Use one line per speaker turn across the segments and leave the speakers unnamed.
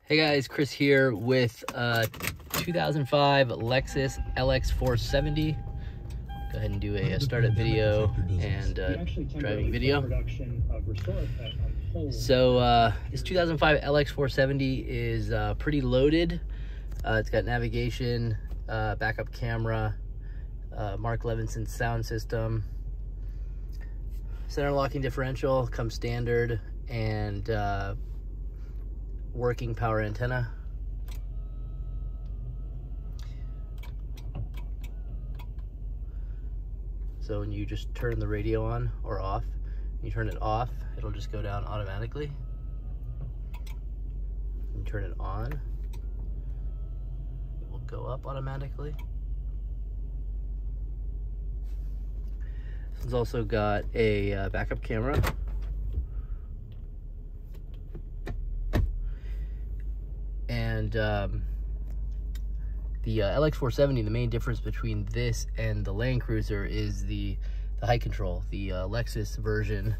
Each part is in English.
Hey guys, Chris here with 2005 Lexus LX470. Go ahead and do a startup video and driving video. So this 2005 LX470 is pretty loaded. It's got navigation, backup camera, Mark Levinson sound system, center locking differential comes standard, and working power antenna. So when you just turn the radio on or off, you turn it off, it'll just go down automatically. You turn it on, it will go up automatically. This one's also got a backup camera. And the LX470, the main difference between this and the Land Cruiser is the height control. The Lexus version,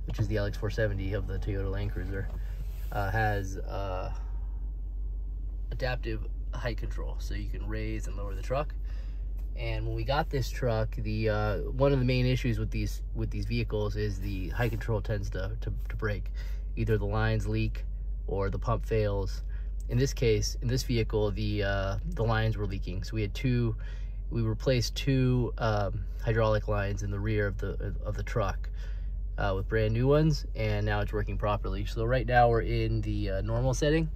which is the LX470 of the Toyota Land Cruiser, has adaptive height control, so you can raise and lower the truck. And when we got this truck, the one of the main issues with these vehicles is the height control tends to break. Either the lines leak or the pump fails. In this case, in this vehicle, the lines were leaking, so we replaced two hydraulic lines in the rear of the truck with brand new ones, and now it's working properly. So right now we're in the normal setting,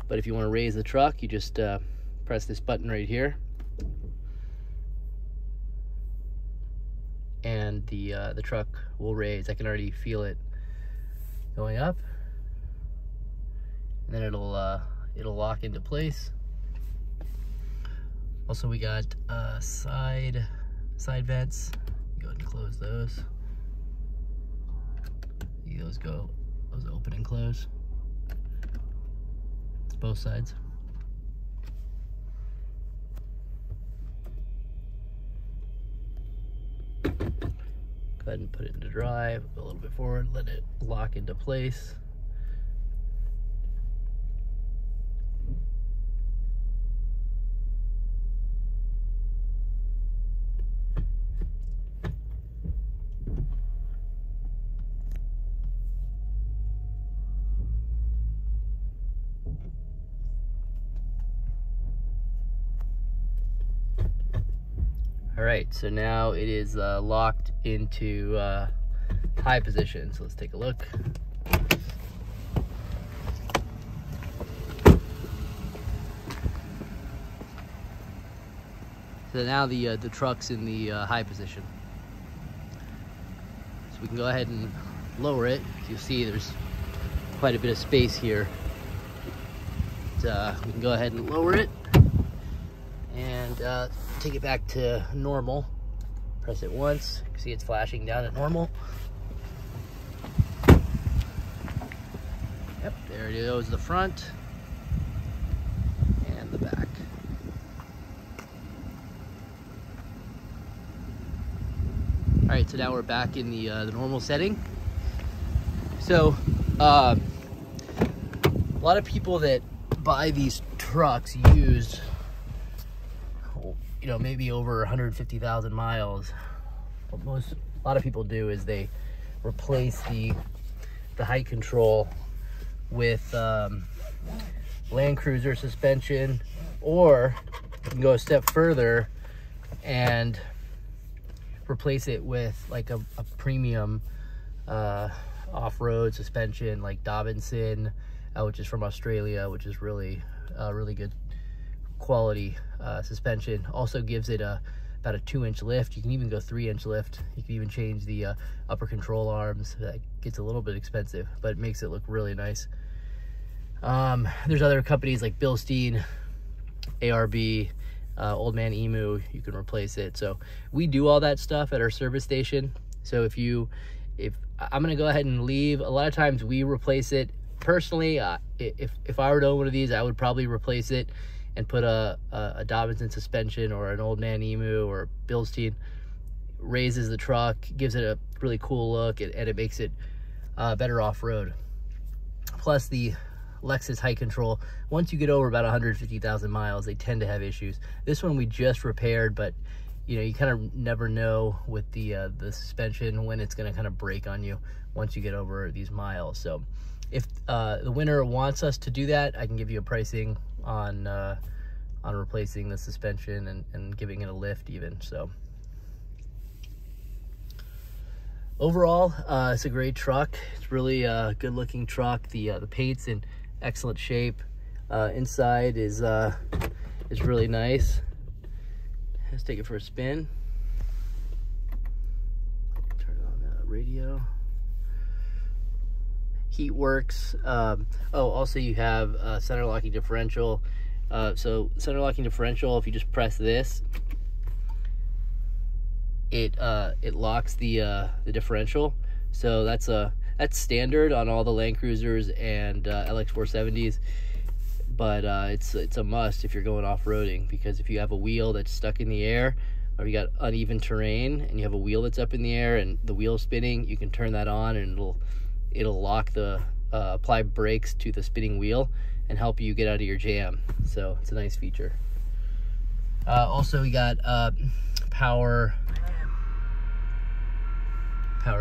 but if you want to raise the truck, you just press this button right here, and the truck will raise. I can already feel it going up, and then it'll lock into place. Also, we got side vents. Go ahead and close those. See those open and close. It's both sides. Go ahead and put it into drive, go a little bit forward, let it lock into place. All right, so now it is locked into high position. So let's take a look. So now the truck's in the high position. So we can go ahead and lower it. You'll see there's quite a bit of space here. But, we can go ahead and lower it and take it back to normal. Press it once. You can see it's flashing down at normal. Yep, there it goes, the front and the back. All right, so now we're back in the normal setting. So a lot of people that buy these trucks used, you know, maybe over 150,000 miles. What a lot of people do is they replace the height control with Land Cruiser suspension, or you can go a step further and replace it with like a premium off-road suspension like Dobinson, which is from Australia, which is really good quality suspension. Also gives it about a 2-inch lift. You can even go 3-inch lift. You can even change the upper control arms. That gets a little bit expensive, but it makes it look really nice. There's other companies like Bilstein, ARB, Old Man Emu. You can replace it. So we do all that stuff at our service station. So if I'm gonna go ahead and leave, a lot of times we replace it. Personally, if I were to own one of these, I would probably replace it and put a Dobinson suspension or an Old Man Emu or Bilstein. Raises the truck, gives it a really cool look, and it makes it better off-road. Plus, the Lexus High Control, once you get over about 150,000 miles, they tend to have issues. This one we just repaired, but you know, you kind of never know with the suspension when it's going to kind of break on you once you get over these miles. So if the winner wants us to do that, I can give you a pricing on replacing the suspension and giving it a lift even. So overall, it's a great truck. It's really a good looking truck. The paint's in excellent shape. Inside is really nice. Let's take it for a spin. Turn on the radio. Heat works. Oh, also you have center locking differential. So center locking differential, if you just press this, it locks the differential. So that's standard on all the Land Cruisers and LX470s. But it's a must if you're going off-roading, because if you have a wheel that's stuck in the air, or you got uneven terrain and you have a wheel that's up in the air and the wheel's spinning, you can turn that on and it'll lock the apply brakes to the spinning wheel and help you get out of your jam. So it's a nice feature. Also, we got power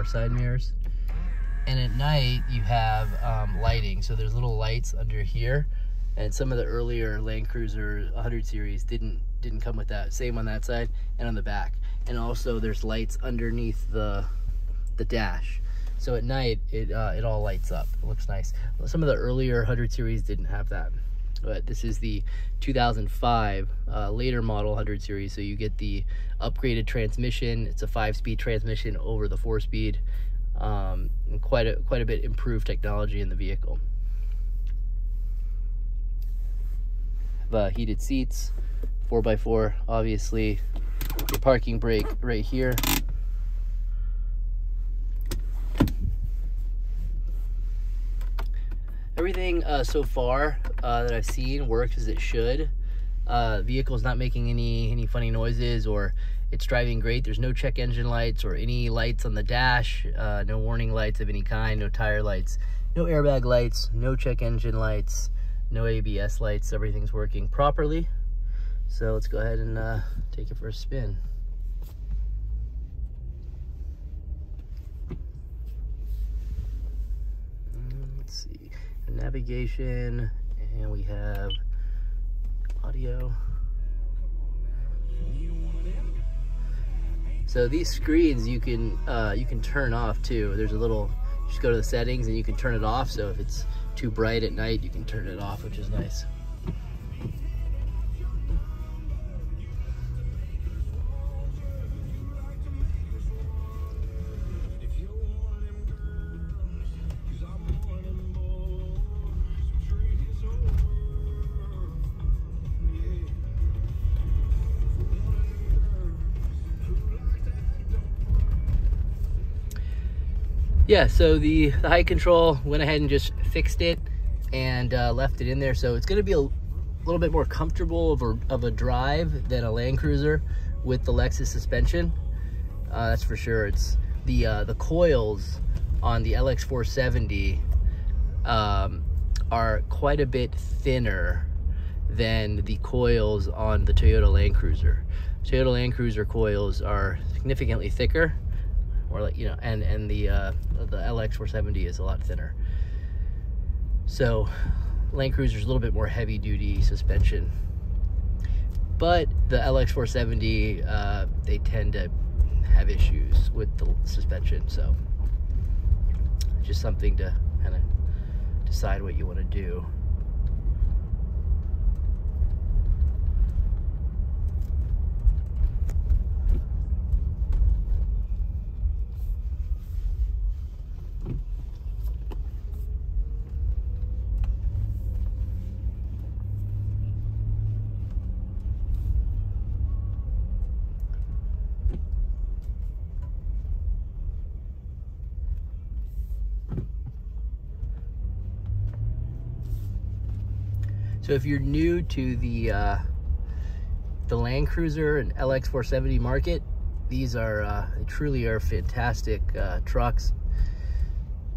side mirrors, and at night you have lighting. So there's little lights under here. And some of the earlier Land Cruiser 100 series didn't come with that. Same on that side and on the back. And also there's lights underneath the dash. So at night it all lights up. It looks nice. Some of the earlier 100 series didn't have that. But this is the 2005 later model 100 series. So you get the upgraded transmission. It's a 5-speed transmission over the 4-speed. And quite a bit improved technology in the vehicle. Heated seats, 4x4, obviously. Your parking brake right here. Everything so far that I've seen works as it should. Vehicle's not making any funny noises, or it's driving great. There's no check engine lights or any lights on the dash, no warning lights of any kind, no tire lights, no airbag lights, no check engine lights, no ABS lights. Everything's working properly. So let's go ahead and take it for a spin. Let's see, navigation, and we have audio. So these screens you can turn off too. There's a little, just go to the settings and you can turn it off. So if it's too bright at night, you can turn it off, which is nice. Yeah, so the high control, went ahead and just fixed it and left it in there. So it's going to be a little bit more comfortable of a drive than a Land Cruiser with the Lexus suspension. That's for sure. It's the coils on the LX470 are quite a bit thinner than the coils on the Toyota Land Cruiser. Toyota Land Cruiser coils are significantly thicker, or like, you know, and the LX470 is a lot thinner. So Land Cruiser is a little bit more heavy duty suspension, but the LX470 they tend to have issues with the suspension. So just something to kind of decide what you want to do. So if you're new to the Land Cruiser and LX470 market, these are they truly are fantastic trucks.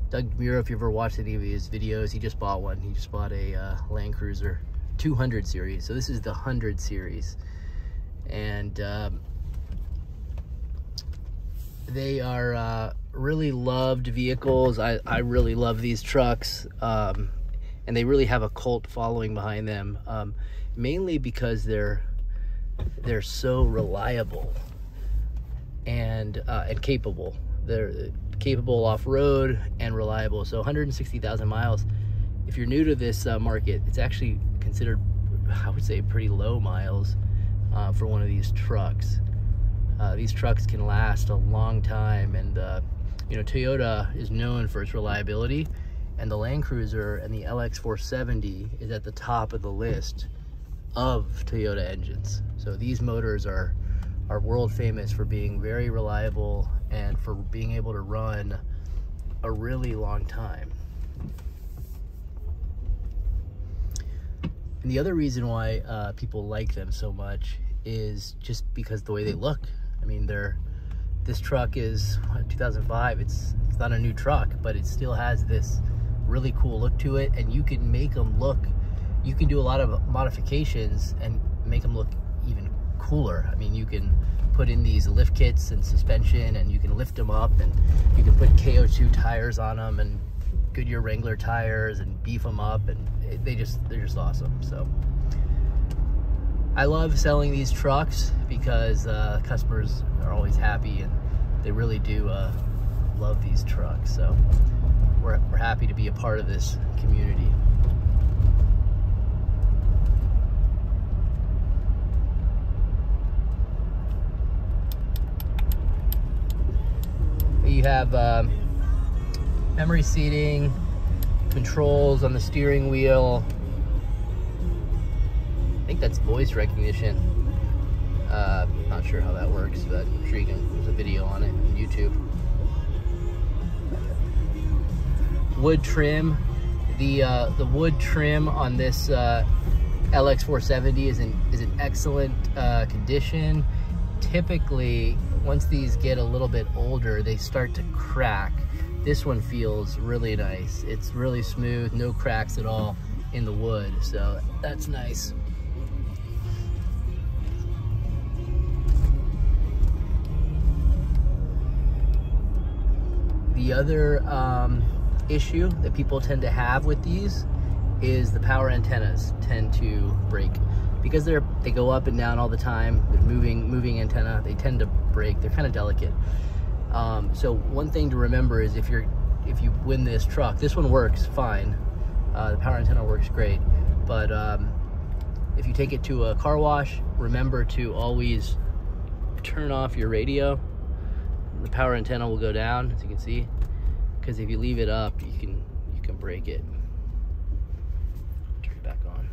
Doug Mura, if you ever watched any of his videos, he just bought one. He just bought a Land Cruiser 200 series. So this is the 100 series. And they are really loved vehicles. I really love these trucks. And they really have a cult following behind them. Mainly because they're so reliable and capable. They're capable off-road and reliable. So 160,000 miles. If you're new to this market, it's actually considered, I would say, pretty low miles for one of these trucks. These trucks can last a long time, and you know, Toyota is known for its reliability, and the Land Cruiser and the LX470 is at the top of the list of Toyota engines. So these motors are world famous for being very reliable and for being able to run a really long time. And the other reason why people like them so much is just because the way they look. I mean, this truck is 2005. It's not a new truck, but it still has this really cool look to it, and you can make them look, you can do a lot of modifications and make them look even cooler. I mean, you can put in these lift kits and suspension, and you can lift them up, and you can put KO2 tires on them and Goodyear Wrangler tires and beef them up, and they're just awesome. So I love selling these trucks because customers are always happy, and they really do love these trucks. So we're happy to be a part of this community. You have memory seating, controls on the steering wheel. I think that's voice recognition. Not sure how that works, but I'm sure there's a video on it on YouTube. Wood trim. The wood trim on this LX470 is in excellent condition. Typically, once these get a little bit older, they start to crack. This one feels really nice. It's really smooth, no cracks at all in the wood, so that's nice. The other issue that people tend to have with these is the power antennas tend to break. Because they go up and down all the time, they're moving antenna, they tend to break. They're kind of delicate. So one thing to remember is if you win this truck, this one works fine. The power antenna works great, but if you take it to a car wash, remember to always turn off your radio. The power antenna will go down, as you can see, because if you leave it up, you can break it. Turn it back on.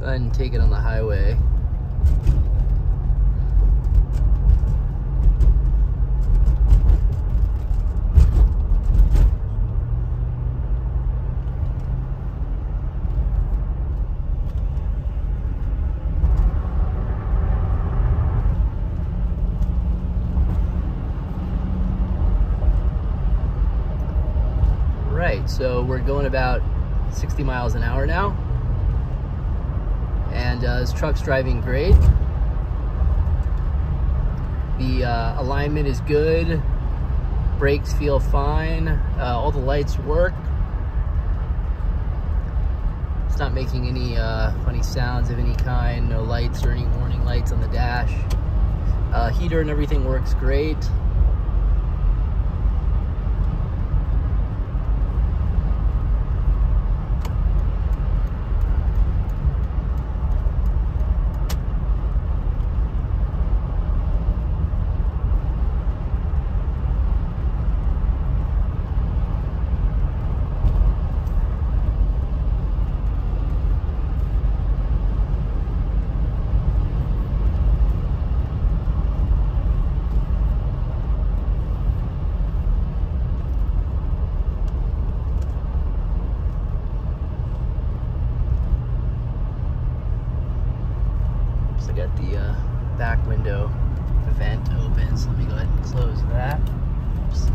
And take it on the highway. Right, so we're going about 60 miles an hour now. And this truck's driving great. The alignment is good. Brakes feel fine. All the lights work. It's not making any funny sounds of any kind. No lights or any warning lights on the dash. Heater and everything works great. back window vent opens. Let me go ahead and close that. Oops.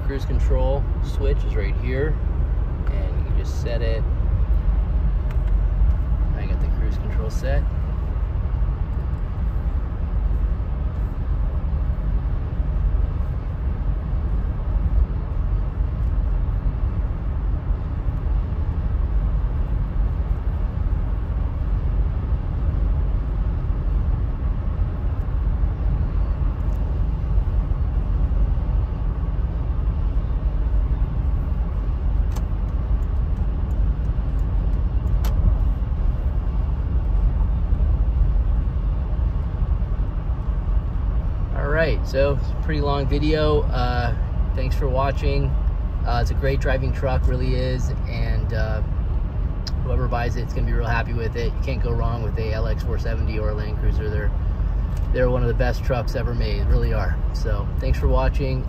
Cruise control switch is right here, and you can just set it. I got the cruise control set. Alright, so it's a pretty long video. Thanks for watching. It's a great driving truck, really is, and whoever buys it, it's going to be real happy with it. You can't go wrong with a LX470 or a Land Cruiser. They're one of the best trucks ever made, really are. So thanks for watching.